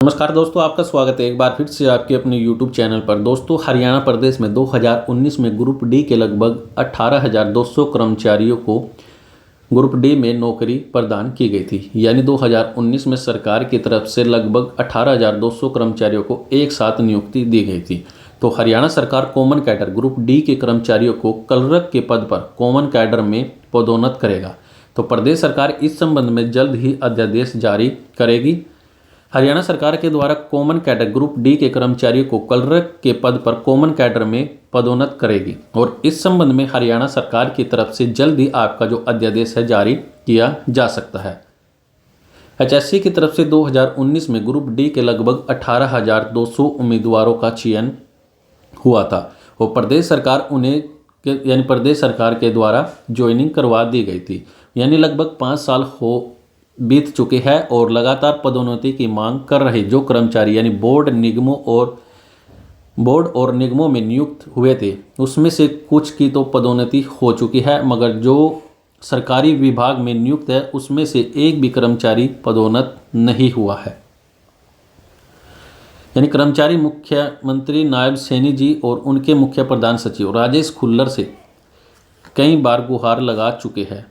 नमस्कार दोस्तों, आपका स्वागत है एक बार फिर से आपके अपने YouTube चैनल पर। दोस्तों, हरियाणा प्रदेश में 2019 में ग्रुप डी के लगभग 18,200 कर्मचारियों को ग्रुप डी में नौकरी प्रदान की गई थी। यानी 2019 में सरकार की तरफ से लगभग 18,200 कर्मचारियों को एक साथ नियुक्ति दी गई थी। तो हरियाणा सरकार कॉमन कैडर ग्रुप डी के कर्मचारियों को क्लर्क के पद पर कॉमन कैडर में पदोन्नत करेगा। तो प्रदेश सरकार इस संबंध में जल्द ही अध्यादेश जारी करेगी। हरियाणा सरकार के द्वारा कॉमन कैडर ग्रुप डी के कर्मचारियों को क्लर्क के पद पर कॉमन कैडर में पदोन्नत करेगी और इस संबंध में हरियाणा सरकार की तरफ से जल्द ही आपका जो अध्यादेश है जारी किया जा सकता है। एचएससी की तरफ से 2019 में ग्रुप डी के लगभग 18,200 उम्मीदवारों का चयन हुआ था और प्रदेश सरकार के द्वारा ज्वाइनिंग करवा दी गई थी। यानी लगभग 5 साल बीत चुके हैं और लगातार पदोन्नति की मांग कर रहे जो कर्मचारी यानी बोर्ड और निगमों में नियुक्त हुए थे, उसमें से कुछ की तो पदोन्नति हो चुकी है, मगर जो सरकारी विभाग में नियुक्त है उसमें से एक भी कर्मचारी पदोन्नत नहीं हुआ है। यानी कर्मचारी मुख्यमंत्री नायब सैनी जी और उनके मुख्य प्रधान सचिव राजेश खुल्लर से कई बार गुहार लगा चुके हैं।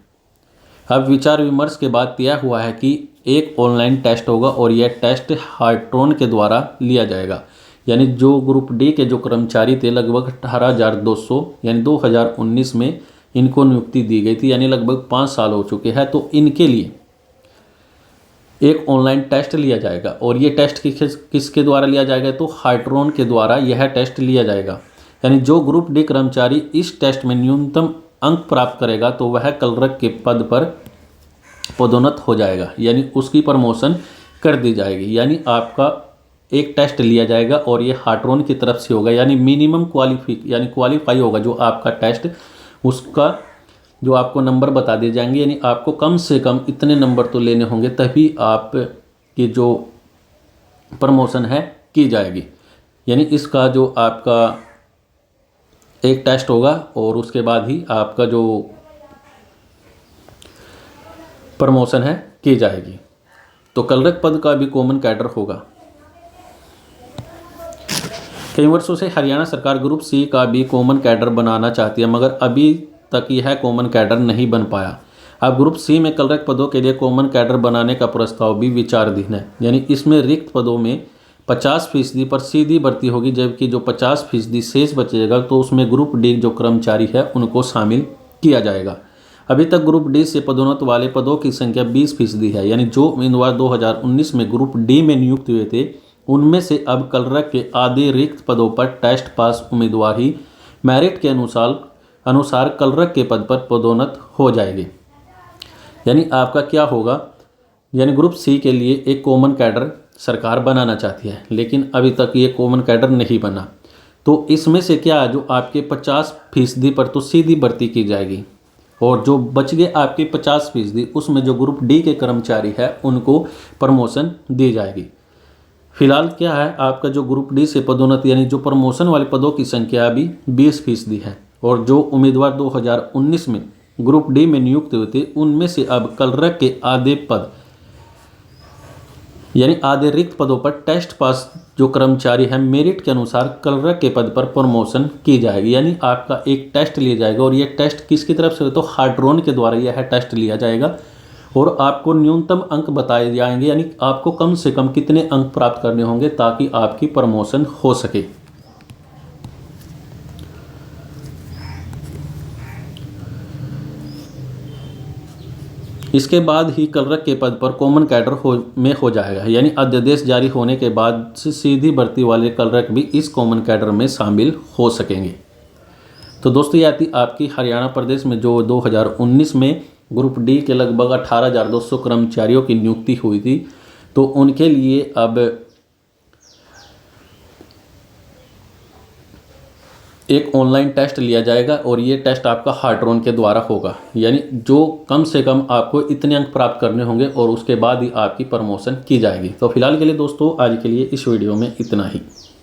अब विचार विमर्श के बाद तय हुआ है कि एक ऑनलाइन टेस्ट होगा और यह टेस्ट हार्ट्रॉन के द्वारा लिया जाएगा। यानी जो ग्रुप डी के जो कर्मचारी थे लगभग 18,200 यानी 2019 में इनको नियुक्ति दी गई थी, यानी लगभग 5 साल हो चुके हैं। तो इनके लिए एक ऑनलाइन टेस्ट लिया जाएगा और ये टेस्ट किसके द्वारा लिया जाएगा, तो हार्ट्रॉन के द्वारा यह टेस्ट लिया जाएगा। यानी जो ग्रुप डी कर्मचारी इस टेस्ट में न्यूनतम अंक प्राप्त करेगा तो वह क्लर्क के पद पर पदोन्नत हो जाएगा, यानी उसकी प्रमोशन कर दी जाएगी। यानी आपका एक टेस्ट लिया जाएगा और ये हार्ट्रॉन की तरफ से होगा, यानी मिनिमम क्वालिफाई होगा जो आपका टेस्ट, उसका जो आपको नंबर बता दिए जाएंगे। यानी आपको कम से कम इतने नंबर तो लेने होंगे तभी आप की जो प्रमोशन है की जाएगी। यानी इसका जो आपका एक टेस्ट होगा और उसके बाद ही आपका जो प्रमोशन है की जाएगी। तो क्लर्क पद का भी कॉमन कैडर होगा। कई वर्षों से हरियाणा सरकार ग्रुप सी का भी कॉमन कैडर बनाना चाहती है, मगर अभी तक यह कॉमन कैडर नहीं बन पाया। अब ग्रुप सी में क्लर्क पदों के लिए कॉमन कैडर बनाने का प्रस्ताव भी विचाराधीन है। यानी इसमें रिक्त पदों में 50% पर सीधी भर्ती होगी, जबकि जो 50% शेष बचेगा तो उसमें ग्रुप डी जो कर्मचारी है उनको शामिल किया जाएगा। अभी तक ग्रुप डी से पदोन्नत वाले पदों की संख्या 20% है। यानी जो उम्मीदवार 2019 में ग्रुप डी में नियुक्त हुए थे उनमें से अब क्लर्क के आधे रिक्त पदों पर टेस्ट पास उम्मीदवार ही मेरिट के अनुसार क्लर्क के पद पर पदोन्नत हो जाएंगे। यानी आपका क्या होगा, यानी ग्रुप सी के लिए एक कॉमन कैडर सरकार बनाना चाहती है, लेकिन अभी तक ये कॉमन कैडर नहीं बना। तो इसमें से क्या जो आपके 50% पर तो सीधी भर्ती की जाएगी और जो बच गए आपके 50% उसमें जो ग्रुप डी के कर्मचारी है उनको प्रमोशन दी जाएगी। फिलहाल क्या है, आपका जो ग्रुप डी से पदोन्नति यानी जो प्रमोशन वाले पदों की संख्या अभी 20% है और जो उम्मीदवार 2019 में ग्रुप डी में नियुक्त हुए थे उनमें से अब क्लर्क के आधे पद यानी आधे रिक्त पदों पर टेस्ट पास जो कर्मचारी है मेरिट के अनुसार क्लर्क के पद पर प्रमोशन की जाएगी। यानी आपका एक टेस्ट लिया जाएगा और यह टेस्ट किसकी तरफ से, तो हार्ट्रॉन के द्वारा यह टेस्ट लिया जाएगा और आपको न्यूनतम अंक बताए जाएंगे। यानी आपको कम से कम कितने अंक प्राप्त करने होंगे ताकि आपकी प्रमोशन हो सके। इसके बाद ही क्लर्क के पद पर कॉमन कैडर में हो जाएगा। यानी अध्यादेश जारी होने के बाद सीधी भर्ती वाले क्लर्क भी इस कॉमन कैडर में शामिल हो सकेंगे। तो दोस्तों, यह थी आपकी हरियाणा प्रदेश में जो 2019 में ग्रुप डी के लगभग 18,200 कर्मचारियों की नियुक्ति हुई थी। तो उनके लिए अब एक ऑनलाइन टेस्ट लिया जाएगा और ये टेस्ट आपका हार्ट्रॉन के द्वारा होगा। यानी जो कम से कम आपको इतने अंक प्राप्त करने होंगे और उसके बाद ही आपकी प्रमोशन की जाएगी। तो फिलहाल के लिए दोस्तों, आज के लिए इस वीडियो में इतना ही।